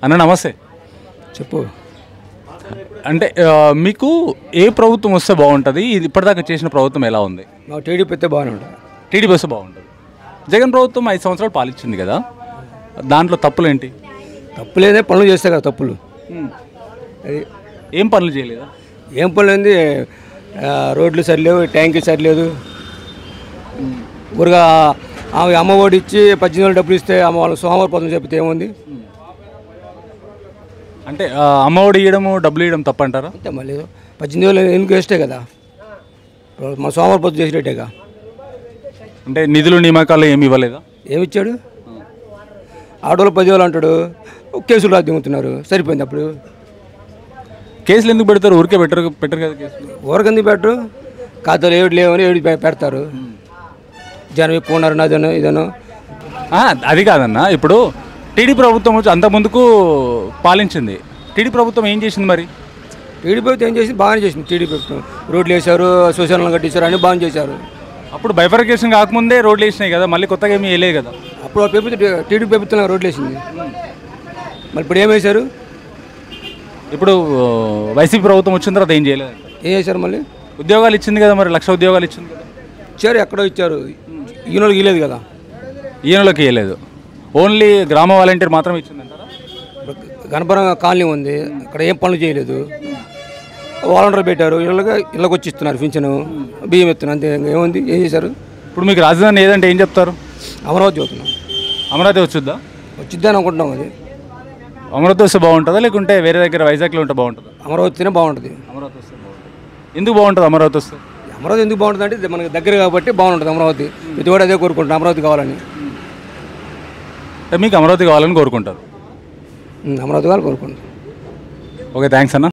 అన్న నమస్తే. చెప్పు. అంటే మీకు ఏ ప్రభుత్వం వస్తే బాగుంటుంది? ఇది ఇప్పటిదాకా చేసిన ప్రభుత్వం ఎలా ఉంది? మాకు టీడీపీ అయితే బాగానే ఉంటుంది. టీడీపీ వస్తే బాగుంటుంది. జగన్ ప్రభుత్వం 5 సంవత్సరాలు పాలించింది కదా, దాంట్లో తప్పులేంటి? తప్పులేదే, పనులు చేస్తే కదా తప్పులు. అది ఏం పనులు చేయలేదా? ఏం పనులు ఏంది, రోడ్లు సరిలేవు, ట్యాంక్ సరిలేదు. ఊరుగా ఆమె అమ్మ ఒడి ఇచ్చి 18,000 డబ్బులు ఇస్తే అమ్మ వాళ్ళు సోమవారం పొద్దున చెప్తే ఏముంది? అంటే అమ్మఒడి ఇవ్వడము, డబ్బులు ఇవ్వడం తప్పంటారా? అంతే. మళ్ళీ 18,000 ఎందుకు వేస్టే కదా, మా సోమవారం పొద్దు చేసినట్టేగా. అంటే నిధులు నియామకాలు ఏమి ఇవ్వలేదా? ఏమి ఇచ్చాడు? ఆటోలో 10,000 అంటాడు, కేసులు రాసి దిగుతున్నారు. సరిపోయింది. అప్పుడు కేసులు ఎందుకు పెడతారు? ఊరికే పెట్టరు కదా కేసులు. ఊరకెందుకు పెట్టరు? ఖాతాలు ఏడు లేవని ఏడు పెడతారు. జనం ఎక్కువ ఉన్నారు అదనో ఇదనో. అది కాదన్న, ఇప్పుడు టీడీ ప్రభుత్వం వచ్చి అంత ముందుకు పాలించింది. టీడీ ప్రభుత్వం ఏం చేసింది మరి? టీడీ ప్రభుత్వం ఏం చేసింది? బాగానే చేసింది. టీడీ ప్రభుత్వం రోడ్లు వేశారు, శ్మశానాలు కట్టించారు, అన్నీ బాగా చేశారు. అప్పుడు బైఫర్కేషన్ కాకముందే రోడ్లు వేసినాయి కదా, మళ్ళీ కొత్తగా ఏమీ వేయలేదు కదా. అప్పుడు టీడీ ప్రభుత్వం రోడ్లు వేసింది. మరి ఇప్పుడు ఏం వేశారు? ఇప్పుడు వైసీపీ ప్రభుత్వం వచ్చిన తర్వాత ఏం చేయలేదు. ఏం చేశారు? మళ్ళీ ఉద్యోగాలు ఇచ్చింది కదా, మరి 1,00,000 ఉద్యోగాలు ఇచ్చింది కదా. ఇచ్చారు, ఎక్కడో ఇచ్చారు. ఈయనోళ్ళకి ఇవ్వలేదు కదా. ఈయనలోకి వేయలేదు, ఓన్లీ గ్రామ వాలంటీర్ మాత్రం ఇచ్చిందంటారా? గణపురం కాలనీ ఉంది, అక్కడ ఏం పనులు చేయలేదు. వాలంటీర్ పెట్టారు, ఇళ్ళకి వచ్చి ఇస్తున్నారు, పింఛను బియ్యం ఇస్తున్నారు, అంతే. ఏముంది? ఏం చేశారు? ఇప్పుడు మీకు రాజధాని ఏదంటే ఏం చెప్తారు? అమరావతి చదువుతున్నాం. అమరావతి వచ్చుద్దా? వచ్చిద్దని అనుకుంటున్నాం. అది అమరావతి వస్తే బాగుంటుందా, లేకుంటే వేరే దగ్గర వైజాగ్లో ఉంటే బాగుంటుందా? అమరావతినే బాగుంటుంది. అమరావతి వస్తే బాగుంటుంది. ఎందుకు బాగుంటుంది అమరావతి వస్తే? అమరావతి ఎందుకు బాగుంటుంది అంటే మనకి దగ్గర కాబట్టి బాగుంటుంది. అమరావతి ప్రతి కూడా అదే కోరుకుంటాం, అమరావతి కావాలని. మీకు అమరావతి కావాలని కోరుకుంటారు? అమరావతి కావాలని కోరుకుంటాం. ఓకే, థ్యాంక్స్ అన్న.